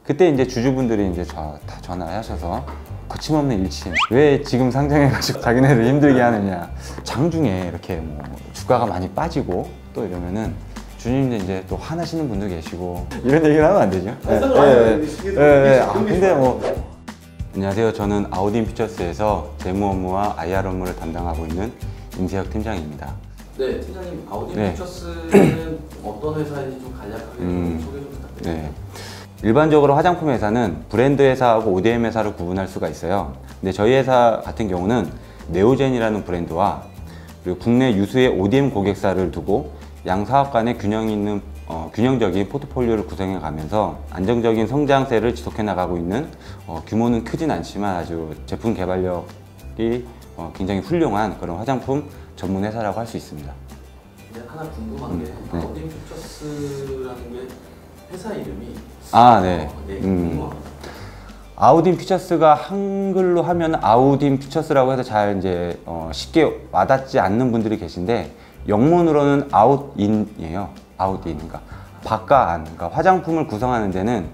그때 이제 주주분들이 이제 다 전화하셔서 거침없는 일침, 왜 지금 상장해가지고 자기네들 힘들게 하느냐. 장중에 이렇게 뭐 주가가 많이 빠지고 또 이러면은 주주님들 이제 또 화나시는 분도 계시고 이런 얘기를 하면 안 되죠. 근데 뭐 안녕하세요. 저는 아우딘 퓨처스에서 재무 업무와 IR 업무를 담당하고 있는 임세혁 팀장입니다. 네, 팀장님, 아우딘 퓨처스는 어떤 회사인지 좀 간략하게 좀 소개 좀 부탁드립니다. 네. 일반적으로 화장품 회사는 브랜드 회사하고 ODM 회사를 구분할 수가 있어요. 근데 저희 회사 같은 경우는 네오젠이라는 브랜드와 그리고 국내 유수의 ODM 고객사를 두고 양 사업 간의 균형 있는 균형적인 포트폴리오를 구성해 가면서 안정적인 성장세를 지속해 나가고 있는 규모는 크진 않지만 아주 제품 개발력이 굉장히 훌륭한 그런 화장품 전문 회사라고 할 수 있습니다. 근데 하나 궁금한 게 아우딘 퓨처스라는 게 회사 이름이 궁금합니다. 아우딘 퓨처스가 한글로 하면 아우딘 퓨처스라고 해서 잘 이제 쉽게 와닿지 않는 분들이 계신데 영문으로는 아웃인이에요. 아웃인, 그러니까 밖과 안, 그러니까 화장품을 구성하는 데는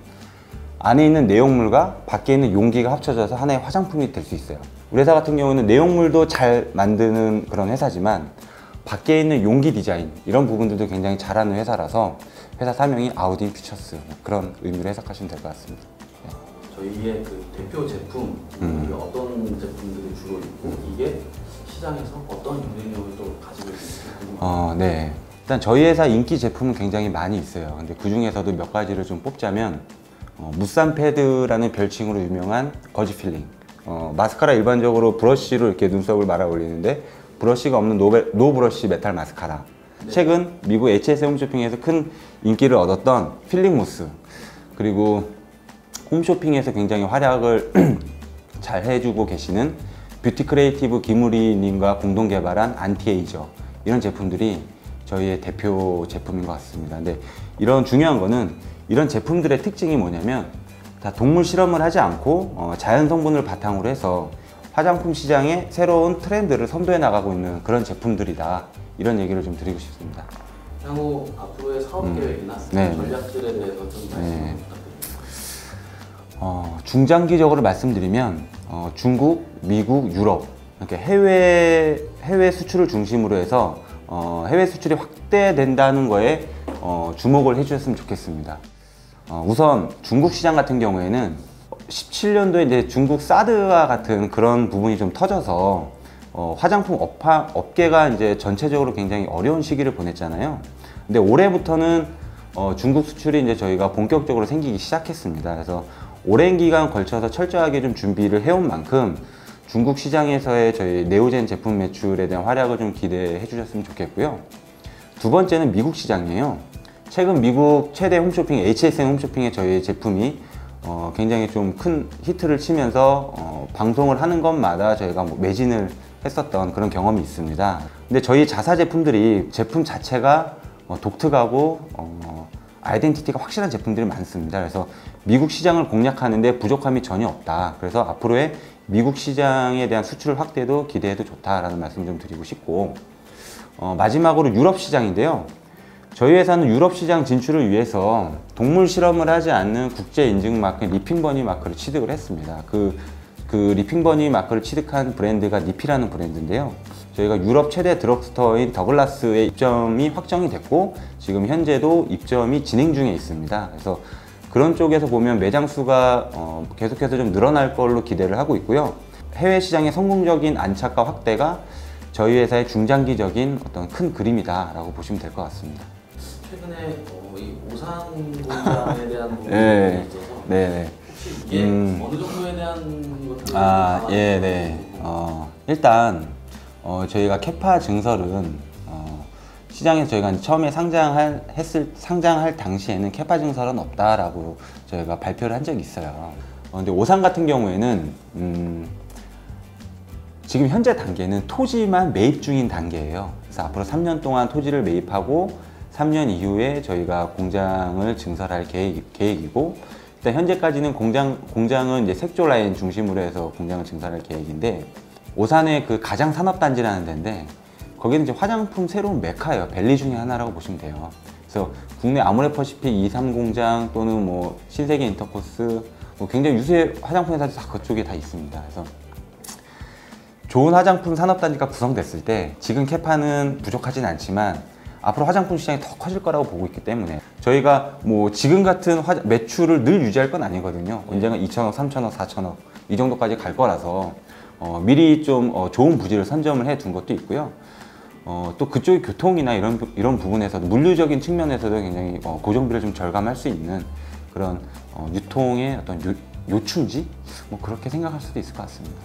안에 있는 내용물과 밖에 있는 용기가 합쳐져서 하나의 화장품이 될 수 있어요. 우리 회사 같은 경우는 내용물도 잘 만드는 그런 회사지만 밖에 있는 용기 디자인 이런 부분들도 굉장히 잘하는 회사라서 회사 사명이 아우딘 퓨처스, 그런 의미로 해석하시면 될 것 같습니다. 네. 저희의 그 대표 제품, 어떤 제품들이 주로 있고 이게 시장에서 어떤 영향력을 또 가지고 있는지 궁금합니다. 네. 일단 저희 회사 인기 제품은 굉장히 많이 있어요. 근데 그 중에서도 몇 가지를 좀 뽑자면 무산 패드라는 별칭으로 유명한 거지 필링. 마스카라 일반적으로 브러쉬로 이렇게 눈썹을 말아 올리는데 브러쉬가 없는 노 브러쉬 메탈 마스카라. 네. 최근 미국 HSM 홈쇼핑에서 큰 인기를 얻었던 필링 무스. 그리고 홈쇼핑에서 굉장히 활약을 잘 해주고 계시는 뷰티 크리에이티브 김우리님과 공동 개발한 안티에이저. 이런 제품들이 저희의 대표 제품인 것 같습니다. 근데 이런 중요한 거는 이런 제품들의 특징이 뭐냐면 다 동물 실험을 하지 않고 자연 성분을 바탕으로 해서 화장품 시장의 새로운 트렌드를 선도해 나가고 있는 그런 제품들이다. 이런 얘기를 좀 드리고 싶습니다. 향후 앞으로의 사업 계획이나 전략들에 대해서 좀 말씀 부탁드립니다. 중장기적으로 말씀드리면 중국, 미국, 유럽 이렇게 해외 수출을 중심으로 해서 해외 수출이 확대된다는 거에 주목을 해주셨으면 좋겠습니다. 우선 중국 시장 같은 경우에는 17년도에 이제 중국 사드와 같은 그런 부분이 좀 터져서 화장품 업계가 이제 전체적으로 굉장히 어려운 시기를 보냈잖아요. 근데 올해부터는 중국 수출이 이제 저희가 본격적으로 생기기 시작했습니다. 그래서 오랜 기간 걸쳐서 철저하게 좀 준비를 해온 만큼 중국 시장에서의 저희 네오젠 제품 매출에 대한 활약을 좀 기대해 주셨으면 좋겠고요. 두 번째는 미국 시장이에요. 최근 미국 최대 홈쇼핑 HSN 홈쇼핑에 저희 제품이 굉장히 좀 큰 히트를 치면서 방송을 하는 것마다 저희가 뭐 매진을 했었던 그런 경험이 있습니다. 근데 저희 자사 제품들이 제품 자체가 독특하고 아이덴티티가 확실한 제품들이 많습니다. 그래서 미국 시장을 공략하는데 부족함이 전혀 없다. 그래서 앞으로의 미국 시장에 대한 수출 확대도 기대해도 좋다라는 말씀 좀 드리고 싶고, 마지막으로 유럽 시장인데요. 저희 회사는 유럽 시장 진출을 위해서 동물 실험을 하지 않는 국제 인증 마크 리핑버니 마크를 취득을 했습니다. 그 리핑버니 마크를 취득한 브랜드가 니피라는 브랜드인데요. 저희가 유럽 최대 드럭스토어인 더글라스의 입점이 확정이 됐고 지금 현재도 입점이 진행 중에 있습니다. 그래서 그런 쪽에서 보면 매장 수가 계속해서 좀 늘어날 걸로 기대를 하고 있고요. 해외 시장의 성공적인 안착과 확대가 저희 회사의 중장기적인 어떤 큰 그림이다라고 보시면 될 것 같습니다. 최근에 이 오산 공장에 대한 부분이 있어서 혹시 이게 어느 정도에 대한 것들을 일단 저희가 캐파 증설은 시장에서 저희가 처음에 상장할 당시에는 캐파 증설은 없다라고 저희가 발표를 한 적이 있어요. 근데 오산 같은 경우에는 지금 현재 단계는 토지만 매입 중인 단계예요. 그래서 앞으로 3년 동안 토지를 매입하고 3년 이후에 저희가 공장을 증설할 계획이고, 일단 현재까지는 공장은 이제 색조 라인 중심으로 해서 공장을 증설할 계획인데, 오산의 그 가장 산업단지라는 데인데 거기는 이제 화장품 새로운 메카예요. 밸리 중에 하나라고 보시면 돼요. 그래서 국내 아모레퍼시픽 2, 3 공장 또는 뭐 신세계 인터코스 뭐 굉장히 유수의 화장품 회사들 다 그쪽에 다 있습니다. 그래서 좋은 화장품 산업단지가 구성됐을 때 지금 캐파는 부족하진 않지만 앞으로 화장품 시장이 더 커질 거라고 보고 있기 때문에 저희가 뭐 지금 같은 매출을 늘 유지할 건 아니거든요. 언젠가 2천억, 3천억, 4천억 이 정도까지 갈 거라서 미리 좀 좋은 부지를 선점을 해 둔 것도 있고요. 또 그쪽의 교통이나 이런 부분에서도 물류적인 측면에서도 굉장히 고정비를 좀 절감할 수 있는 그런 유통의 어떤 요충지 뭐 그렇게 생각할 수도 있을 것 같습니다.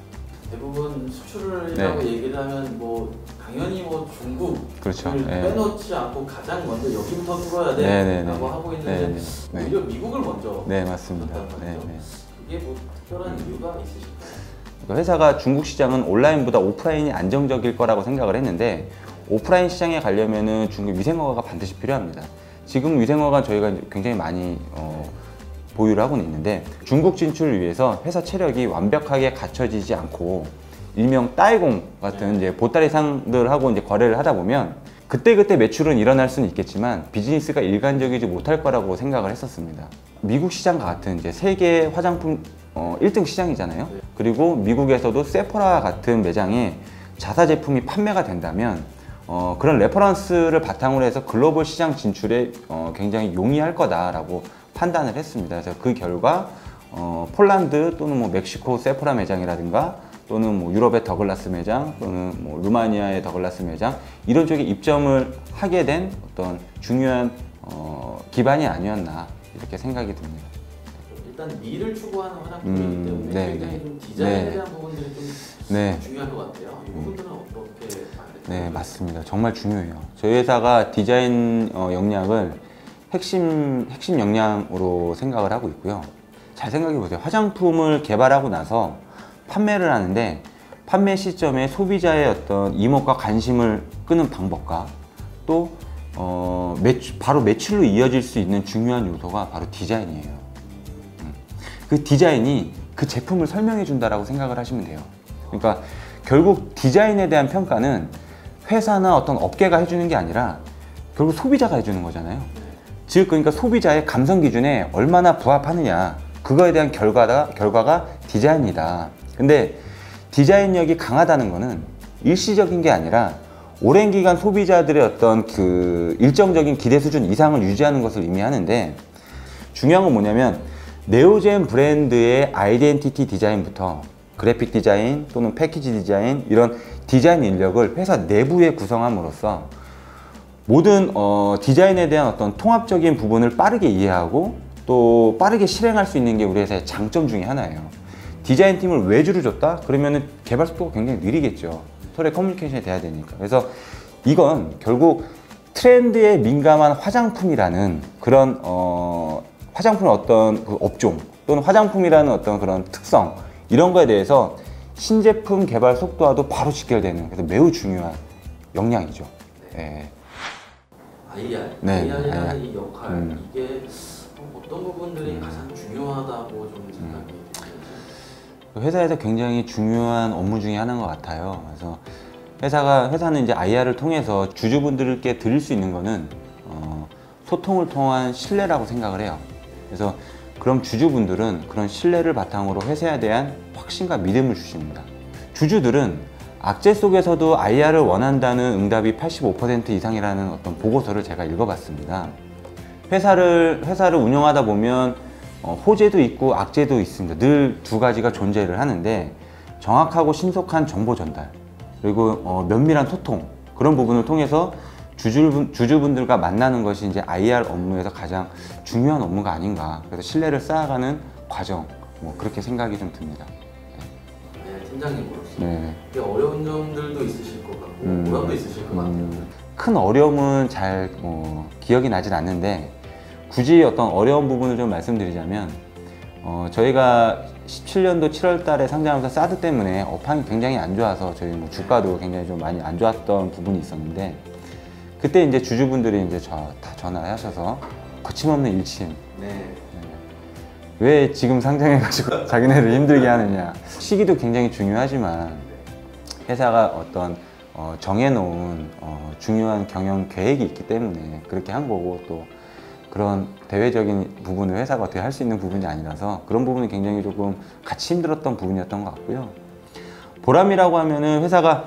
대부분 수출이라고 네. 얘기를 하면 뭐 당연히 뭐 중국을 그렇죠. 네. 빼놓지 않고 가장 먼저 여기부터 뚫어야 네, 돼 네, 라고 네. 하고 있는데 네. 오히려 미국을 먼저 네, 맞습니다. 뚫었다는 네, 거죠. 네. 그게 뭐 특별한 이유가 있으실까요? 그러니까 회사가 중국 시장은 온라인보다 오프라인이 안정적일 거라고 생각을 했는데 오프라인 시장에 가려면은 중국 위생허가가 반드시 필요합니다. 지금 위생허가 저희가 굉장히 많이 보유를 하고는 있는데 중국 진출을 위해서 회사 체력이 완벽하게 갖춰지지 않고 일명 따이공 같은 이제 보따리 상들하고 이제 거래를 하다 보면 그때그때 매출은 일어날 수는 있겠지만 비즈니스가 일관적이지 못할 거라고 생각을 했었습니다. 미국 시장 같은 이제 세계 화장품 1등 시장이잖아요. 그리고 미국에서도 세포라 같은 매장에 자사 제품이 판매가 된다면 그런 레퍼런스를 바탕으로 해서 글로벌 시장 진출에 굉장히 용이할 거다라고 판단을 했습니다. 그래서 그 결과 폴란드 또는 뭐 멕시코 세포라 매장이라든가 또는 뭐 유럽의 더글라스 매장 또는 뭐 루마니아의 더글라스 매장 이런 쪽에 입점을 하게 된 어떤 중요한 기반이 아니었나 이렇게 생각이 듭니다. 일단 미를 추구하는 화장품이기 때문에 네, 굉장히 네. 좀 디자인에 네. 대한 부분들이 좀 네. 중요할 것 같아요. 이 부분들은 어떻게 봐야 네, 맞습니다. 정말 중요해요. 저희 회사가 디자인 역량을 핵심 역량으로 생각을 하고 있고요. 잘 생각해 보세요. 화장품을 개발하고 나서 판매를 하는데 판매 시점에 소비자의 어떤 이목과 관심을 끄는 방법과 또 바로 매출로 이어질 수 있는 중요한 요소가 바로 디자인이에요. 그 디자인이 그 제품을 설명해 준다라고 생각을 하시면 돼요. 그러니까 결국 디자인에 대한 평가는 회사나 어떤 업계가 해주는 게 아니라 결국 소비자가 해주는 거잖아요. 즉 그러니까 소비자의 감성 기준에 얼마나 부합하느냐 그거에 대한 결과가 디자인이다. 근데 디자인력이 강하다는 거는 일시적인 게 아니라 오랜 기간 소비자들의 어떤 그 일정적인 기대 수준 이상을 유지하는 것을 의미하는데 중요한 건 뭐냐면 네오젠 브랜드의 아이덴티티 디자인부터 그래픽 디자인 또는 패키지 디자인 이런 디자인 인력을 회사 내부에 구성함으로써 모든 디자인에 대한 어떤 통합적인 부분을 빠르게 이해하고 또 빠르게 실행할 수 있는 게 우리 회사의 장점 중에 하나예요. 디자인 팀을 외주를 줬다? 그러면은 개발 속도가 굉장히 느리겠죠. 서로의 커뮤니케이션이 돼야 되니까. 그래서 이건 결국 트렌드에 민감한 화장품이라는 그런 화장품의 어떤 그 업종 또는 화장품이라는 어떤 그런 특성 이런 거에 대해서 신제품 개발 속도와도 바로 직결되는 그래서 매우 중요한 역량이죠. 네. IR, 네, IR이라는 IR. 이 역할 이게 어떤 부분들이 가장 중요하다고 좀 생각이 드는지. 회사에서 굉장히 중요한 업무 중에 하나인 것 같아요. 그래서 회사는 이제 IR을 통해서 주주분들께 드릴 수 있는 거는 소통을 통한 신뢰라고 생각을 해요. 그래서 그럼 주주분들은 그런 신뢰를 바탕으로 회사에 대한 확신과 믿음을 주십니다. 주주들은 악재 속에서도 IR을 원한다는 응답이 85% 이상이라는 어떤 보고서를 제가 읽어봤습니다. 회사를 운영하다 보면 호재도 있고 악재도 있습니다. 늘 두 가지가 존재를 하는데 정확하고 신속한 정보 전달 그리고 면밀한 소통 그런 부분을 통해서 주주분들과 만나는 것이 이제 IR 업무에서 가장 중요한 업무가 아닌가. 그래서 신뢰를 쌓아가는 과정 뭐 그렇게 생각이 좀 듭니다. 네, 팀장님으로서 네. 꽤 어려운 점들도 있으실 것 같고 보람도 있으실 것 같아요. 큰 어려움은 잘 기억이 나진 않는데 굳이 어떤 어려운 부분을 좀 말씀드리자면 저희가 17년도 7월 달에 상장하면서 사드 때문에 업황이 굉장히 안 좋아서 저희 뭐 주가도 굉장히 좀 많이 안 좋았던 부분이 있었는데 그때 이제 주주분들이 이제 다 전화하셔서 거침없는 일침. 네. 왜 지금 상장해가지고 자기네를 힘들게 하느냐. 시기도 굉장히 중요하지만 회사가 어떤 정해놓은 중요한 경영 계획이 있기 때문에 그렇게 한 거고, 또 그런 대외적인 부분을 회사가 어떻게 할 수 있는 부분이 아니라서 그런 부분이 굉장히 조금 같이 힘들었던 부분이었던 것 같고요. 보람이라고 하면은 회사가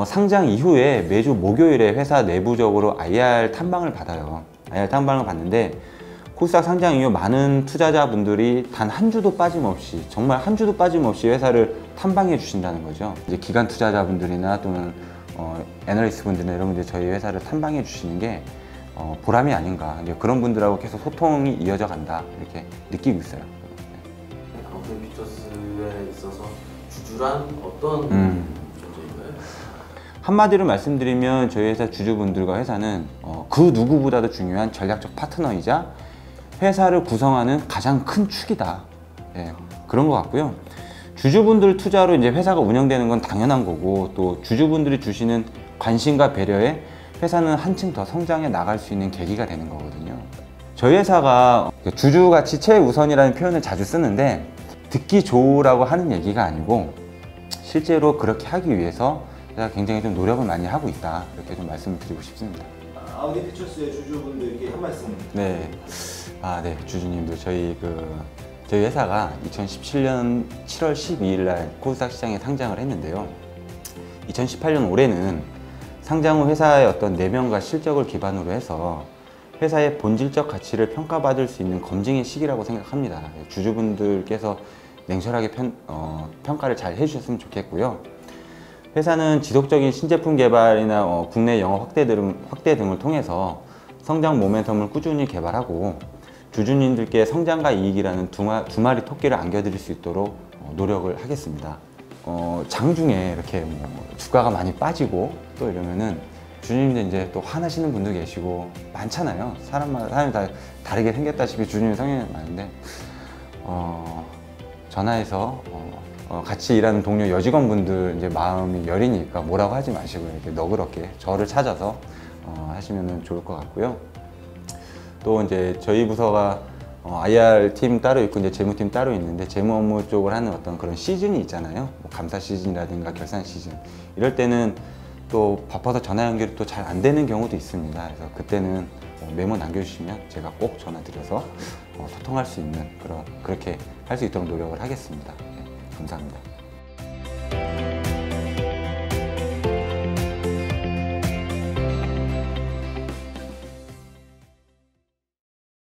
상장 이후에 매주 목요일에 회사 내부적으로 IR 탐방을 받아요. IR 탐방을 받는데 코스닥 상장 이후 많은 투자자분들이 단 한 주도 빠짐없이, 정말 한 주도 빠짐없이 회사를 탐방해 주신다는 거죠. 이제 기관 투자자분들이나 또는 애널리스트 분들이나 이런 분들이 저희 회사를 탐방해 주시는 게 보람이 아닌가. 이제 그런 분들하고 계속 소통이 이어져 간다, 이렇게 느끼고 있어요. 아무튼 픽처스에 있어서 주주란 어떤 존재인가요? 한마디로 말씀드리면 저희 회사 주주분들과 회사는 그 누구보다도 중요한 전략적 파트너이자 회사를 구성하는 가장 큰 축이다. 예, 그런 것 같고요. 주주분들 투자로 이제 회사가 운영되는 건 당연한 거고, 또 주주분들이 주시는 관심과 배려에 회사는 한층 더 성장해 나갈 수 있는 계기가 되는 거거든요. 저희 회사가 주주 가치 최우선이라는 표현을 자주 쓰는데 듣기 좋으라고 하는 얘기가 아니고 실제로 그렇게 하기 위해서 제가 굉장히 좀 노력을 많이 하고 있다, 이렇게 좀 말씀을 드리고 싶습니다. 아우디 피처스의 주주분들께 한 말씀. 네, 네, 주주님들, 저희 회사가 2017년 7월 12일 날 코스닥 시장에 상장을 했는데요. 2018년 올해는 상장 후 회사의 어떤 내면과 실적을 기반으로 해서 회사의 본질적 가치를 평가받을 수 있는 검증의 시기라고 생각합니다. 주주분들께서 냉철하게 평가를 잘 해주셨으면 좋겠고요. 회사는 지속적인 신제품 개발이나 국내 영업 확대 등을 통해서 성장 모멘텀을 꾸준히 개발하고 주주님들께 성장과 이익이라는 두 마리 토끼를 안겨드릴 수 있도록 노력을 하겠습니다. 장중에 이렇게 주가가 많이 빠지고 또 이러면은 주주님들 이제 또 화나시는 분도 계시고 많잖아요. 사람이 다 다르게 생겼다시피 주주님 성향이 많은데 전화해서 같이 일하는 동료 여직원분들 이제 마음이 여리니까 뭐라고 하지 마시고 이렇게 너그럽게 저를 찾아서 하시면 좋을 것 같고요. 또 이제 저희 부서가 IR 팀 따로 있고 이제 재무팀 따로 있는데, 재무 업무 쪽을 하는 어떤 그런 시즌이 있잖아요. 뭐 감사 시즌이라든가 결산 시즌, 이럴 때는 또 바빠서 전화 연결이 또 잘 안 되는 경우도 있습니다. 그래서 그때는 메모 남겨주시면 제가 꼭 전화 드려서 소통할 수 있는 그렇게 할 수 있도록 노력을 하겠습니다. 네, 감사합니다.